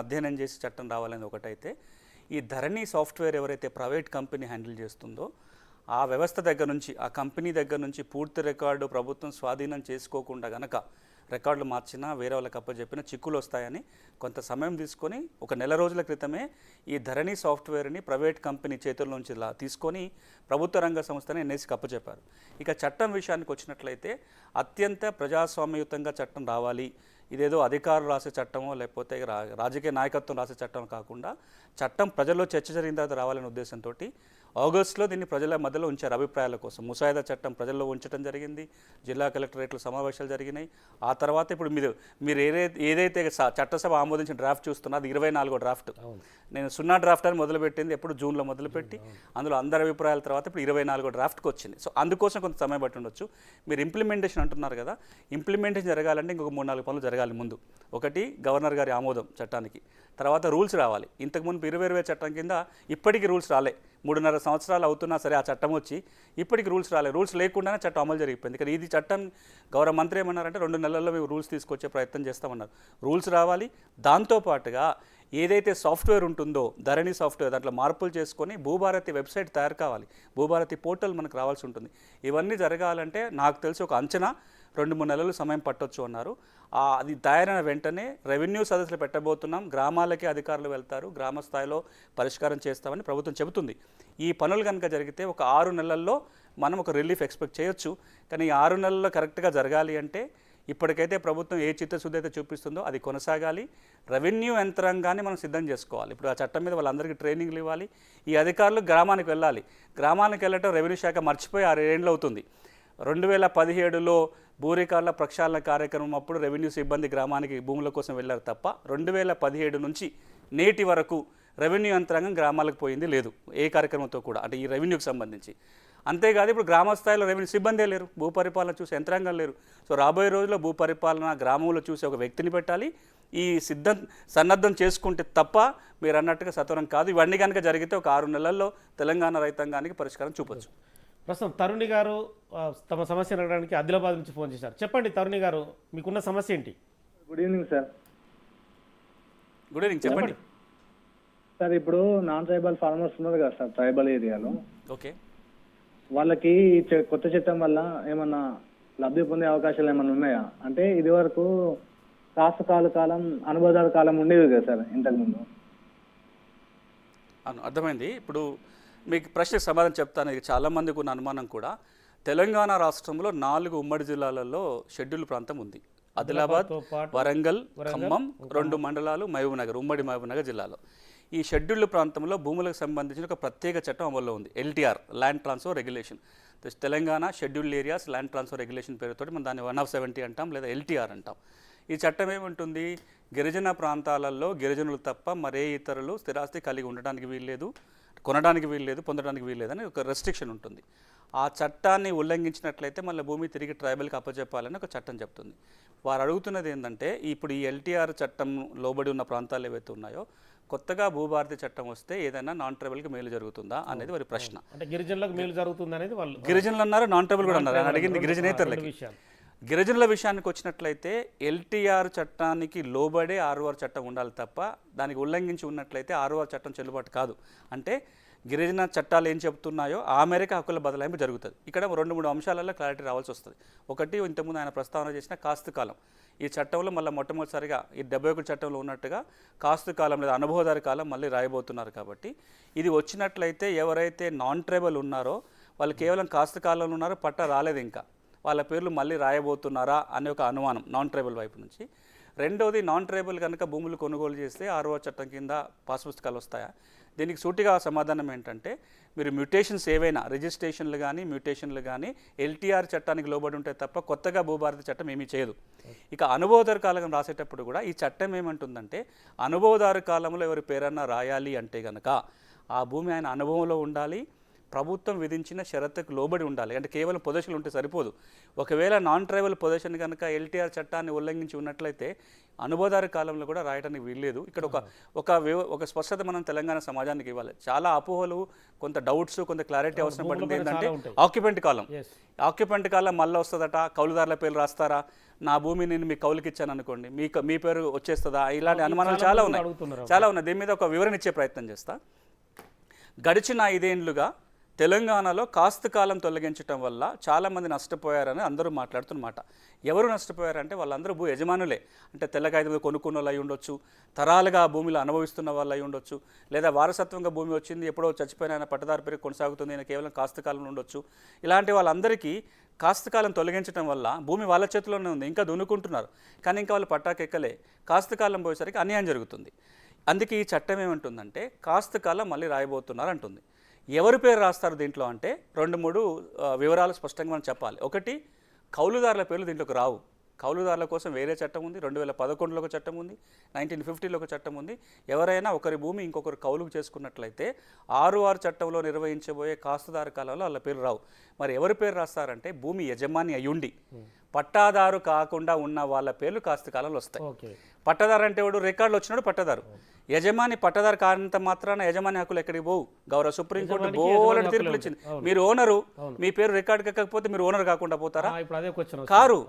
అధ్యయనం చేసి చట్టం రావాలని ఒకటైతే ఈ ధరణి సాఫ్ట్వేర్ ఎవరైతే ప్రైవేట్ కంపెనీ హ్యాండిల్ చేస్తుందో ఆ వ్యవస్థ దగ్గర నుంచి ఆ కంపెనీ దగ్గర నుంచి పూర్తి రికార్డు ప్రభుత్వం స్వాధీనం చేసుకోకుండా గనక రికార్డులు మార్చినా వేరే వాళ్ళకి అప్పచెప్పిన చిక్కులు వస్తాయని కొంత సమయం తీసుకొని ఒక నెల రోజుల క్రితమే ఈ ధరణి సాఫ్ట్వేర్ని ప్రైవేట్ కంపెనీ చేతుల నుంచి తీసుకొని ప్రభుత్వ రంగ సంస్థని ఎన్ఐసికి అప్పచెప్పారు. ఇక చట్టం విషయానికి వచ్చినట్లయితే అత్యంత ప్రజాస్వామ్యయుతంగా చట్టం రావాలి, ఇదేదో అధికారులు రాసే చట్టమో లేకపోతే రాజకీయ నాయకత్వం రాసే చట్టం కాకుండా చట్టం ప్రజల్లో చర్చ జరిగిన తర్వాత రావాలనే ఉద్దేశంతో ఆగస్టులో దీన్ని ప్రజల మధ్యలో ఉంచారు అభిప్రాయాల కోసం. ముసాయిదా చట్టం ప్రజల్లో ఉంచడం జరిగింది, జిల్లా కలెక్టరేట్లు సమావేశాలు జరిగినాయి. ఆ తర్వాత ఇప్పుడు మీరు ఏదైతే చట్టసభ ఆమోదించిన డ్రాఫ్ట్ చూస్తున్నా అది 24వ డ్రాఫ్ట్. నేను 0 డ్రాఫ్ట్ అని మొదలుపెట్టింది ఎప్పుడు జూన్లో మొదలుపెట్టి అందులో అందరి అభిప్రాయాల తర్వాత ఇప్పుడు 24వ డ్రాఫ్ట్కి వచ్చింది. సో అందుకోసం కొంత సమయం పట్టి ఉండొచ్చు. మీరు ఇంప్లిమెంటేషన్ అంటున్నారు కదా, ఇంప్లిమెంటేషన్ జరగాలంటే ఇంకొక 3-4 పనులు జరగాలి. ముందు ఒకటి గవర్నర్ గారి ఆమోదం చట్టానికి, తర్వాత రూల్స్ రావాలి. ఇంతకుముందు 2020 చట్టం కింద ఇప్పటికీ రూల్స్ రాలే, 3.5 సంవత్సరాలు అవుతున్నా సరే ఆ చట్టం వచ్చి ఇప్పటికి రూల్స్ రాలే. రూల్స్ లేకుండానే చట్టం అమలు జరిగిపోయింది. ఇక్కడ ఇది చట్టం గౌరవ మంత్రి ఏమన్నారంటే 2 నెలల్లో మేము రూల్స్ తీసుకొచ్చే ప్రయత్నం చేస్తామన్నారు. రూల్స్ రావాలి, దాంతోపాటుగా ఏదైతే సాఫ్ట్వేర్ ఉంటుందో ధరణి సాఫ్ట్వేర్ దాంట్లో మార్పులు చేసుకొని భూభారతి వెబ్సైట్ తయారు కావాలి, భూభారతి పోర్టల్ మనకు రావాల్సి ఉంటుంది. ఇవన్నీ జరగాలంటే నాకు తెలిసి ఒక అంచనా 2-3 నెలలు సమయం పట్టొచ్చు అన్నారు. అది తయారైన వెంటనే రెవెన్యూ సదస్సులు పెట్టబోతున్నాం, గ్రామాలకే అధికారులు వెళ్తారు, గ్రామ స్థాయిలో పరిష్కారం చేస్తామని ప్రభుత్వం చెబుతుంది. ఈ పనులు కనుక జరిగితే ఒక 6 నెలల్లో మనం ఒక రిలీఫ్ ఎక్స్పెక్ట్ చేయొచ్చు. కానీ ఈ 6 నెలల్లో కరెక్ట్గా జరగాలి అంటే ఇప్పటికైతే ప్రభుత్వం ఏ చిత్తశుద్ధి అయితే చూపిస్తుందో అది కొనసాగాలి. రెవెన్యూ యంత్రాంగాన్ని మనం సిద్ధం చేసుకోవాలి. ఇప్పుడు ఆ చట్టం మీద వాళ్ళందరికీ ట్రైనింగ్లు ఇవ్వాలి. ఈ అధికారులు గ్రామానికి వెళ్ళాలి. గ్రామానికి వెళ్ళటం రెవెన్యూ శాఖ మర్చిపోయి 6 ఏళ్ళు అవుతుంది. 2017లో భూ రికార్డుల ప్రక్షాళన కార్యక్రమం అప్పుడు రెవెన్యూ సిబ్బంది గ్రామానికి భూముల కోసం వెళ్ళారు తప్ప 2017 నుంచి నేటి వరకు రెవెన్యూ యంత్రాంగం గ్రామాలకు పోయింది లేదు ఏ కార్యక్రమంతో కూడా, అంటే ఈ రెవెన్యూకి సంబంధించి. అంతేకాదు ఇప్పుడు గ్రామ స్థాయిలో రెవెన్యూ సిబ్బందే లేరు, భూపరిపాలన చూసే యంత్రాంగం లేరు. సో రాబోయే రోజుల్లో భూపరిపాలన గ్రామంలో చూసే ఒక వ్యక్తిని పెట్టాలి. ఈ సన్నద్ధం చేసుకుంటే తప్ప మీరు అన్నట్టుగా సత్వరం కాదు. ఇవన్నీ కనుక జరిగితే ఒక 6 నెలల్లో తెలంగాణ రైతాంగానికి పరిష్కారం చూపొచ్చు. ప్రస్తుతం తరుణి గారు తమ సమస్య అడగడానికి ఆదిలాబాద్ నుంచి ఫోన్ చేశారు. చెప్పండి తరుణి గారు, మీకున్న సమస్య ఏంటి? Good evening sir. Good evening, చెప్పండి సార్. ఇప్పుడు నాన్ ట్రైబల్ ఫార్మర్స్ ఉన్నారు కదా సార్ ట్రైబల్ ఏరియాలో, ఓకే, వాళ్ళకి కొత్త చట్టం వల్ల ఏమన్నా లబ్ధి పొందే అవకాశాలు ఏమన్నా ఉన్నాయా? అంటే ఇది వరకు కాస్తకాల కాలం అనుబంధాల కాలం ఉండేది కదా సార్ ఇంతకుముందు. అర్థమైంది. ఇప్పుడు మీకు ప్రశ్నకు సమాధానం చెప్తాను. ఇది చాలామందికి ఉన్న అనుమానం కూడా. తెలంగాణ రాష్ట్రంలో 4 ఉమ్మడి జిల్లాలలో షెడ్యూల్ ప్రాంతం ఉంది. ఆదిలాబాద్, వరంగల్, ఖమ్మం, 2 మండలాలు, మహబూబ్నగర్, ఉమ్మడి మహబూబ్నగర్ జిల్లాలో. ఈ షెడ్యూల్ ప్రాంతంలో భూములకు సంబంధించిన ఒక ప్రత్యేక చట్టం అమల్లో ఉంది, LTR, land transfer regulation. Telangana schedule areas land transfer regulation పేరుతో మనం దాన్ని 1/70 అంటాం, లేదా LTR అంటాం. ఈ చట్టం ఏముంటుంది, గిరిజన ప్రాంతాలలో గిరిజనులు తప్ప మరే ఇతరులు స్థిరాస్తి కలిగి ఉండడానికి వీల్లేదు, కొనడానికి వీల్లేదు, పొందడానికి వీల్లేదు అని ఒక రెస్ట్రిక్షన్ ఉంటుంది. ఆ చట్టాన్ని ఉల్లంఘించినట్లయితే మళ్ళీ భూమి తిరిగి ట్రైబల్కి అప్పచెప్పాలని ఒక చట్టం చెప్తుంది. వారు అడుగుతున్నది ఏంటంటే ఇప్పుడు ఈ LTR చట్టం లోబడి ఉన్న ప్రాంతాలు ఏవైతే ఉన్నాయో కొత్తగా భూభారతి చట్టం వస్తే ఏదైనా నాన్ ట్రైబల్కి మేలు జరుగుతుందా అనేది వారి ప్రశ్న. అంటే గిరిజనులకు మేలు జరుగుతుంది అనేది వాళ్ళు గిరిజనులు అన్నారు, నాన్ ట్రైబల్ కూడా అన్నారు. అడిగింది గిరిజనేతరులకి. గిరిజనుల విషయానికి వచ్చినట్లయితే LTR చట్టానికి లోబడే ROR చట్టం ఉండాలి తప్ప దానికి ఉల్లంఘించి ఉన్నట్లయితే ROR చట్టం చెల్లుబాటు కాదు. అంటే గిరిజన చట్టాలు ఏం చెప్తున్నాయో ఆ మేరకు హక్కుల బదలాయింపు జరుగుతుంది. ఇక్కడ 2-3 అంశాలలో క్లారిటీ రావాల్సి వస్తుంది. ఒకటి, ఇంతకుముందు ఆయన ప్రస్తావన చేసిన కాస్తు కాలం. ఈ చట్టంలో మళ్ళీ మొట్టమొదటిసారిగా ఈ 71 చట్టంలో ఉన్నట్టుగా కాస్తు కాలం లేదా అనుభవదారి కాలం మళ్ళీ రాయబోతున్నారు. కాబట్టి ఇది వచ్చినట్లయితే ఎవరైతే నాన్ ట్రైబల్ ఉన్నారో వాళ్ళు కేవలం కాస్తు కాలంలో ఉన్నారో, పట్టా రాలేదు ఇంకా, వాళ్ళ పేర్లు మళ్ళీ రాయబోతున్నారా అనే ఒక అనుమానం నాన్ ట్రైబల్ వైపు నుంచి. రెండవది, నాన్ ట్రైబల్ కనుక భూములు కొనుగోలు చేస్తే ROR చట్టం కింద పాస్ పుస్తకాలు వస్తాయా? దీనికి సూటిగా సమాధానం ఏంటంటే మీరు మ్యూటేషన్స్ ఏవైనా రిజిస్ట్రేషన్లు కానీ మ్యూటేషన్లు కానీ LTR చట్టానికి లోబడి ఉంటే తప్ప కొత్తగా భూభారతి చట్టం ఏమీ చేయదు. ఇక అనుభవదారు కాలం రాసేటప్పుడు కూడా ఈ చట్టం ఏమంటుందంటే అనుభవదారు కాలంలో ఎవరి పేరన్నా రాయాలి అంటే కనుక ఆ భూమి ఆయన అనుభవంలో ఉండాలి, ప్రభుత్వం విధించిన షరతుకు లోబడి ఉండాలి. అంటే కేవలం పొజిషన్లు ఉంటే సరిపోదు. ఒకవేళ నాన్ ట్రైబల్ పొజిషన్ కనుక LTR చట్టాన్ని ఉల్లంఘించి ఉన్నట్లయితే అనుభవదారు కాలంలో కూడా రాయడానికి వీల్లేదు. ఇక్కడ ఒక స్పష్టత మనం తెలంగాణ సమాజానికి ఇవ్వాలి. చాలా అపోహలు, కొంత డౌట్స్, కొంత క్లారిటీ అవసరం పడింది. ఏంటంటే ఆక్యుపెంట్ కాలం మళ్ళీ వస్తుందట, కౌలుదారుల పేర్లు రాస్తారా? నా భూమి నేను మీ కౌలుకి ఇచ్చాను అనుకోండి, మీ పేరు వచ్చేస్తుందా? ఇలాంటి అనుమానాలు చాలా చాలా మంది ఉన్నాయి, అడుగుతున్నారు. చాలా ఉన్నాయి. దీని మీద ఒక వివరణ ఇచ్చే ప్రయత్నం చేస్తా. గడిచిన 5 ఏళ్లుగా తెలంగాణలో కాస్తు కాలం తొలగించడం వల్ల చాలామంది నష్టపోయారని అందరూ మాట్లాడుతున్నమాట. ఎవరు నష్టపోయారంటే వాళ్ళందరూ భూ యజమానులే. అంటే తెల్ల కాగితం మీద కొనుక్కున్న వాళ్ళు అయి ఉండొచ్చు, తరాలుగా ఆ భూమిలో అనుభవిస్తున్న వాళ్ళు అయి ఉండొచ్చు, లేదా వారసత్వంగా భూమి వచ్చింది ఎప్పుడో చచ్చిపోయిన ఆయన పట్టదారు పేరు కొనసాగుతుంది, ఆయన కేవలం కాస్తు కాలం ఉండొచ్చు. ఇలాంటి వాళ్ళందరికీ కాస్తు కాలం తొలగించడం వల్ల భూమి వాళ్ళ చేతిలోనే ఉంది, ఇంకా దున్నుకుంటున్నారు, కానీ ఇంకా వాళ్ళు పట్టాకెక్కలే. కాస్తు కాలం పోయేసరికి అన్యాయం జరుగుతుంది. అందుకే ఈ చట్టం ఏమంటుందంటే కాస్తు కాలం మళ్ళీ రాయబోతున్నారు అంటుంది. ఎవరి పేరు రాస్తారు దీంట్లో అంటే 2-3 వివరాలు స్పష్టంగా మనం చెప్పాలి. ఒకటి, కౌలుదారుల పేర్లు దీంట్లోకి రావు. కౌలుదారుల కోసం వేరే చట్టం ఉంది, 2011లో ఒక చట్టం ఉంది, 1950లో ఒక చట్టం ఉంది. ఎవరైనా ఒకరి భూమి ఇంకొకరు కౌలుకు చేసుకున్నట్లయితే 6 చట్టంలో నిర్వహించబోయే కాస్తుదారు కాలంలో వాళ్ళ పేరు రావు. మరి ఎవరి పేరు రాస్తారంటే భూమి యజమాని అయ్యుండి పట్టాదారు కాకుండా ఉన్న వాళ్ళ పేర్లు కాస్తు కాలంలో వస్తాయి. పట్టదారు అంటే వాడు రికార్డులు వచ్చినాడు పట్టదారు. యజమాని పట్టదారు కానంత మాత్రాన యజమాని హక్కులు ఎక్కడికి పోవు. గౌరవ సుప్రీంకోర్టు బోలెడు తీర్పులు ఇచ్చింది. మీరు ఓనరు, మీ పేరు రికార్డు ఎక్కకపోతే మీరు ఓనర్ కాకుండా పోతారా? కారు.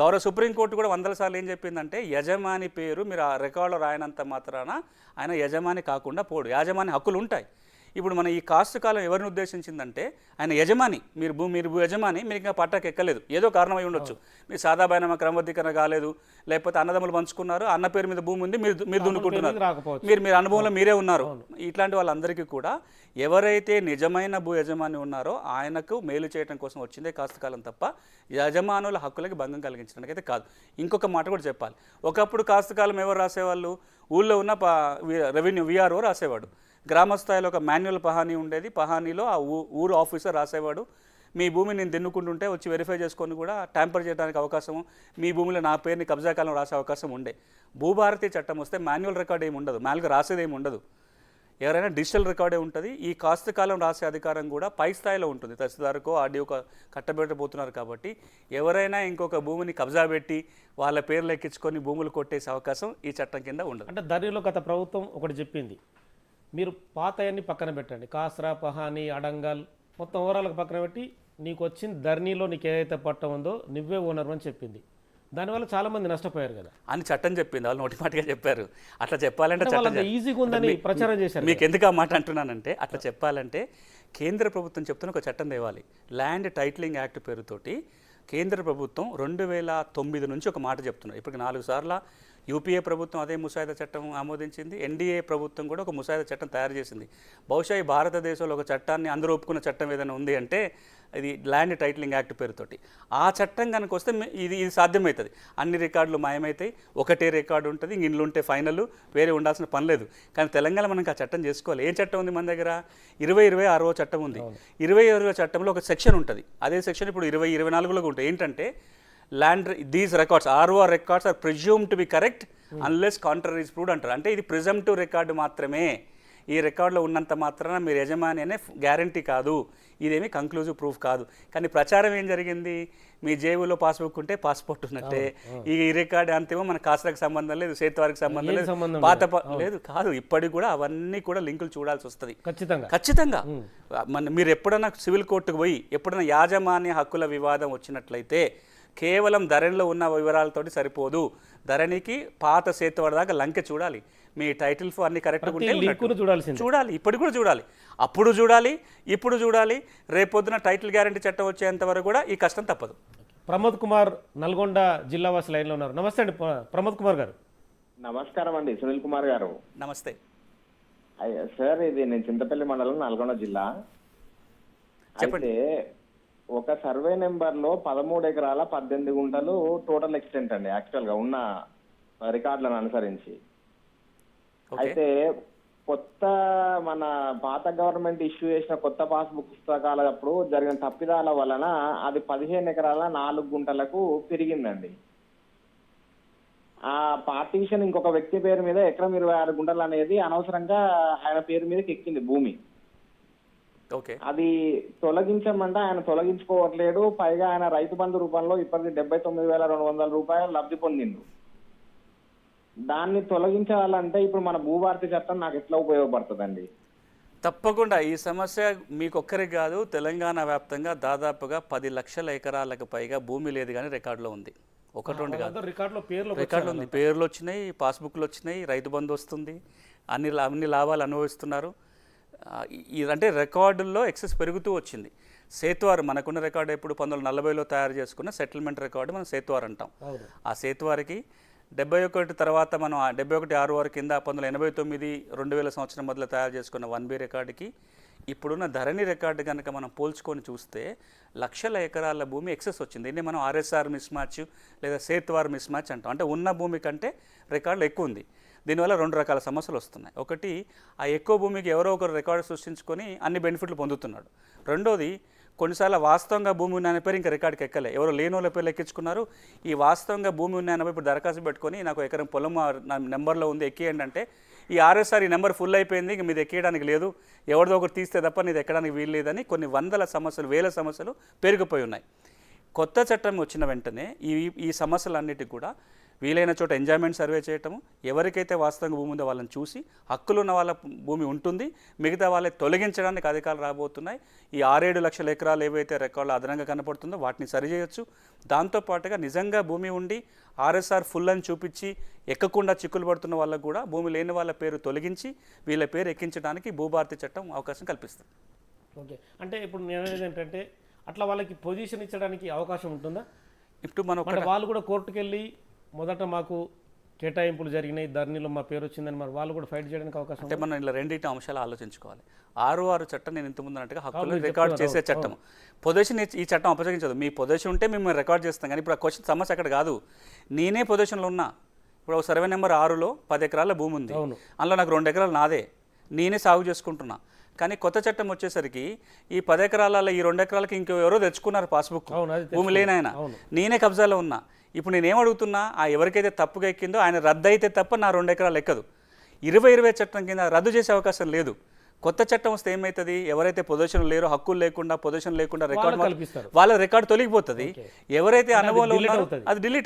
గౌరవ సుప్రీంకోర్టు కూడా 100 సార్లు ఏం చెప్పిందంటే యజమాని పేరు మీరు ఆ రికార్డులో రాయనంత మాత్రాన ఆయన యజమాని కాకుండా పోడు, యాజమాని హక్కులు ఉంటాయి. ఇప్పుడు మన ఈ కాస్తు కాలం ఎవరిని ఉద్దేశించిందంటే ఆయన యజమాని, మీరు యజమాని, మీరు ఇంకా పట్టాకి ఎక్కలేదు, ఏదో కారణమై ఉండొచ్చు. మీరు సాదాబైన క్రమబద్ధీకరణ కాలేదు, లేకపోతే అన్నదమ్ములు పంచుకున్నారు, అన్న పేరు మీద భూమి ఉంది, మీరు దున్నుకుంటున్నారు, మీరు అనుభవంలో మీరే ఉన్నారు. ఇట్లాంటి వాళ్ళందరికీ కూడా ఎవరైతే నిజమైన భూ యజమాని ఉన్నారో ఆయనకు మేలు చేయడం కోసం వచ్చిందే కాస్తు కాలం తప్ప యజమానుల హక్కులకి భంగం కలిగించడానికి అయితే కాదు. ఇంకొక మాట కూడా చెప్పాలి. ఒకప్పుడు కాస్తు కాలం ఎవరు రాసేవాళ్ళు? ఊళ్ళో ఉన్న రెవెన్యూ విఆర్ఓ రాసేవాడు. గ్రామ స్థాయిలో ఒక మాన్యువల్ పహానీ ఉండేది, పహానీలో ఆ ఊరు ఆఫీసర్ రాసేవాడు. మీ భూమి నేను దిన్నుకుంటుంటే వచ్చి వెరిఫై చేసుకొని కూడా ట్యాంపర్ చేయడానికి అవకాశం, మీ భూమిలో నా పేరుని కబ్జా కాలం రాసే అవకాశం ఉండే. భూభారతి చట్టం వస్తే మాన్యువల్ రికార్డ్ ఏమి ఉండదు, మాన్యువల్గా రాసేది ఏమి ఉండదు, ఎవరైనా డిజిటల్ రికార్డే ఉంటుంది. ఈ కాస్తు కాలం రాసే అధికారం కూడా పై స్థాయిలో ఉంటుంది, తహసీల్దార్కో ఆర్డీఓకో కట్టబెట్టబోతున్నారు. కాబట్టి ఎవరైనా ఇంకొక భూమిని కబ్జా పెట్టి వాళ్ళ పేర్లు ఎక్కించుకొని భూములు కొట్టేసే అవకాశం ఈ చట్టం కింద ఉండదు. అంటే ధరణిలో గత ప్రభుత్వం ఒకటి చెప్పింది, మీరు పాతయన్ని పక్కన పెట్టండి, కాస్రా, పహాని, అడంగల్ మొత్తం ఓవరాల్గా పక్కన పెట్టి నీకు వచ్చిన ధరణిలో నీకు ఏదైతే పట్టం ఉందో నువ్వే ఓనర్ అని చెప్పింది. దానివల్ల చాలా మంది నష్టపోయారు కదా అని చట్టం చెప్పింది. వాళ్ళు నోటిమాటిగా చెప్పారు. అట్లా చెప్పాలంటే చట్టం ఈజీగా ఉందని ప్రచారం చేశారు. మీకు ఎందుకు ఆ మాట అంటున్నానంటే అట్లా చెప్పాలంటే కేంద్ర ప్రభుత్వం చెప్తున్న ఒక చట్టం తేవాలి. ల్యాండ్ టైటిలింగ్ యాక్ట్ పేరుతోటి కేంద్ర ప్రభుత్వం 2009 నుంచి ఒక మాట చెప్తున్నారు. ఇప్పటికి 4 సార్లు యూపీఏ ప్రభుత్వం అదే ముసాయిదా చట్టం ఆమోదించింది, ఎన్డీఏ ప్రభుత్వం కూడా ఒక ముసాయిదా చట్టం తయారు చేసింది. బహుశా ఈ భారతదేశంలో ఒక చట్టాన్ని అందరూ ఒప్పుకున్న చట్టం ఏదైనా ఉంది అంటే ఇది ల్యాండ్ టైటిలింగ్ యాక్ట్ పేరుతోటి. ఆ చట్టం కనుక వస్తే ఇది సాధ్యమవుతుంది. అన్ని రికార్డులు మాయమవుతాయి, ఒకటే రికార్డు ఉంటుంది, ఇండ్లు ఉంటే ఫైనల్, వేరే ఉండాల్సిన పని లేదు. కానీ తెలంగాణ మనకు ఆ చట్టం చేసుకోవాలి. ఏం చట్టం ఉంది మన దగ్గర? 2026 చట్టం ఉంది. 2026 చట్టంలో ఒక సెక్షన్ ఉంటుంది. అదే సెక్షన్ ఇప్పుడు 2024లో ఉంటుంది. ఏంటంటే land these records ROR records are presume to be correct unless contrary is proved అంటారు. అంటే ఇది ప్రిజంప్టివ్ రికార్డు మాత్రమే, ఈ రికార్డులో ఉన్నంత మాత్రాన మీరు యజమాని అనే గ్యారంటీ కాదు, ఇదేమి కంక్లూజివ్ ప్రూఫ్ కాదు. కానీ ప్రచారం ఏం జరిగింది? మీ జేబులో పాస్బుక్ ఉంటే పాస్పోర్ట్ ఉన్నట్టే, ఈ రికార్డు అంతేమో మన కాస్ట్కి సంబంధం లేదు, సేతువారికి సంబంధం లేదు, పాత లేదు కాదు. ఇప్పటికి కూడా అవన్నీ కూడా లింకులు చూడాల్సి వస్తుంది ఖచ్చితంగా. మీరు ఎప్పుడైనా సివిల్ కోర్టుకు పోయి ఎప్పుడైనా యాజమాన్య హక్కుల వివాదం వచ్చినట్లయితే కేవలం ధరణిలో ఉన్న వివరాలతోటి సరిపోదు. ధరణికి పాత సేతువాడి దాకా లంకె చూడాలి, మీ టైటిల్ అన్ని కరెక్ట్గా ఉంటే చూడాలి, ఇప్పటికి కూడా చూడాలి, అప్పుడు చూడాలి, ఇప్పుడు చూడాలి. రేపొద్దున టైటిల్ గ్యారంటీ చట్టం వచ్చేంత వరకు కూడా ఈ కష్టం తప్పదు. ప్రమోద్ కుమార్ నల్గొండ జిల్లా వాసి లైన్లో ఉన్నారు. నమస్తే అండి ప్రమోద్ కుమార్ గారు. నమస్కారం అండి సునీల్ కుమార్ గారు. నమస్తే సార్. ఇది నేను చింతపల్లి మండలం నల్గొండ జిల్లా. అయితే ఒక సర్వే నెంబర్ లో 13 ఎకరాల 18 గుంటలు టోటల్ ఎక్స్టెంట్ అండి యాక్చువల్ గా ఉన్న రికార్డులను అనుసరించి. అయితే కొత్త మన పాత గవర్నమెంట్ ఇష్యూ చేసిన కొత్త పాస్బుక్ పుస్తకాలప్పుడు జరిగిన తప్పిదాల వలన అది 15 ఎకరాల 4 గుంటలకు పెరిగిందండి. ఆ పార్టీషన్ ఇంకొక వ్యక్తి పేరు మీద ఎకరం 26 గుంటలు అనేది అనవసరంగా ఆయన పేరు మీదకి ఎక్కింది భూమి. అది తొలగించమంటే ఆయన తొలగించుకోవట్లేడు. పైగా ఆయన రైతు బంధు రూపంలో ఇప్పటికి 79,200 రూపాయలు లబ్ధి పొందిండు. దాన్ని తొలగించాలంటే ఇప్పుడు మన భూభారతి చట్టం నాకు ఎట్లా ఉపయోగపడుతుందండి? తప్పకుండా ఈ సమస్య మీకొక్కరికి కాదు, తెలంగాణ వ్యాప్తంగా దాదాపుగా 10 లక్షల ఎకరాలకు పైగా భూమి లేదు కానీ రికార్డులో ఉంది. ఒకటి రెండు కాదు, రికార్డులో పేర్లు రికార్డులు ఉంది, పేర్లు వచ్చినాయి, పాస్బుక్లు వచ్చినాయి, రైతు బంధు వస్తుంది, అన్ని లాభాలు అనుభవిస్తున్నారు. అంటే రికార్డుల్లో ఎక్సెస్ పెరుగుతూ వచ్చింది. సేతువారు మనకున్న రికార్డు ఎప్పుడు 1940లో తయారు చేసుకున్న సెటిల్మెంట్ రికార్డు మనం సేతువారు అంటాం. ఆ సేతువారికి 71 తర్వాత మనం 71-6 కింద 1989 2000 సంవత్సరం మొదలు తయారు చేసుకున్న 1B రికార్డుకి ఇప్పుడున్న ధరణి రికార్డు కనుక మనం పోల్చుకొని చూస్తే లక్షల ఎకరాల భూమి ఎక్సెస్ వచ్చింది. దీన్ని మనం ఆర్ఎస్ఆర్ మిస్ మ్యాచ్ లేదా సేతువార్ మిస్ మ్యాచ్ అంటాం. అంటే ఉన్న భూమి కంటే రికార్డులు ఎక్కువ ఉంది. దీనివల్ల 2 రకాల సమస్యలు వస్తున్నాయి. ఒకటి, ఆ ఎక్కువ భూమికి ఎవరో ఒకరు రికార్డు సృష్టించుకొని అన్ని బెనిఫిట్లు పొందుతున్నాడు. రెండోది, కొన్నిసార్లు వాస్తవంగా భూమి ఉన్న పేరు ఇంకా రికార్డుకి ఎక్కలే, ఎవరో లేనోళ్ళ పేర్లు ఎక్కించుకున్నారు. ఈ వాస్తవంగా భూమి ఉన్న ఇప్పుడు దరఖాస్తు పెట్టుకొని నాకు ఎకరం పొలం నా నెంబర్లో ఉంది ఎక్కియండి అంటే ఈ ఆర్ఎస్ఆర్ ఈ నెంబర్ ఫుల్ అయిపోయింది, ఇంక మీది ఎక్కేయడానికి లేదు, ఎవరిదో ఒకటి తీస్తే తప్ప నీది ఎక్కడానికి వీలు లేదని కొన్ని వందల సమస్యలు, వేల సమస్యలు పెరిగిపోయి ఉన్నాయి. కొత్త చట్టం వచ్చిన వెంటనే ఈ సమస్యలన్నిటికీ కూడా వీలైన చోట ఎంజాయ్మెంట్ సర్వే చేయటము, ఎవరికైతే వాస్తవంగా భూమి ఉందో వాళ్ళని చూసి హక్కులు ఉన్న వాళ్ళ భూమి ఉంటుంది, మిగతా వాళ్ళని తొలగించడానికి అధికారులు రాబోతున్నాయి. ఈ 6-7 లక్షల ఎకరాలు ఏవైతే రికార్డులు అదనంగా కనపడుతుందో వాటిని సరిచేయచ్చు. దాంతోపాటుగా నిజంగా భూమి ఉండి ఆర్ఎస్ఆర్ ఫుల్ అని చూపించి ఎక్కకుండా చిక్కులు పడుతున్న వాళ్ళకు కూడా భూమి లేని వాళ్ళ పేరు తొలగించి వీళ్ళ పేరు ఎక్కించడానికి భూభారతి చట్టం అవకాశం కల్పిస్తుంది. ఓకే, అంటే ఇప్పుడు నేను అనేది ఏంటంటే అట్లా వాళ్ళకి పొజిషన్ ఇచ్చడానికి అవకాశం ఉంటుందా? ఇప్పుడు మనం వాళ్ళు కూడా కోర్టుకు వెళ్ళి మొదట మాకు కేటాయింపులు జరిగినాయి, ధరణిలో మా పేరు వచ్చిందని మరి వాళ్ళు కూడా ఫైట్ చేయడానికి అవకాశం అంటే మనం ఇలా రెండింటి అంశాలు ఆలోచించుకోవాలి. 6 చట్టం నేను ఇంతకుముందు అన్నట్టుగా హక్కులు రికార్డ్ చేసే చట్టం. పొజిషన్ ఈ చట్టం అపజగించదు. మీ పొజిషన్ ఉంటే మేము రికార్డ్ చేస్తాం. కానీ ఇప్పుడు ఆ క్వశ్చన్ సమస్య అక్కడ కాదు. నేనే పొజిషన్లో ఉన్నా, ఇప్పుడు సర్వే నెంబర్ 6లో 10 ఎకరాల భూమి ఉంది, అందులో నాకు 2 ఎకరాలు నాదే, నేనే సాగు చేసుకుంటున్నా. కానీ కొత్త చట్టం వచ్చేసరికి ఈ 10 ఎకరాల ఈ 2 ఎకరాలకి ఇంకెవరో తెచ్చుకున్నారు పాస్బుక్, భూమి లేనైనా, నేనే కబ్జాలో ఉన్నా. ఇప్పుడు నేనేం అడుగుతున్నా, ఆ ఎవరికైతే తప్పుగా ఎక్కిందో ఆయన రద్దు అయితే తప్ప నా 2 ఎకరాలు ఎక్కదు. 2020 చట్టం కింద రద్దు చేసే అవకాశం లేదు. కొత్త చట్టం వస్తే ఏమవుతుంది, ఎవరైతే పొజిషన్ లేరో, హక్కులు లేకుండా, పొజిషన్ లేకుండా రికార్డు వాళ్ళ రికార్డు తొలగిపోతుంది. ఎవరైతే అనుభవంలో ఉన్నారో అది డిలీట్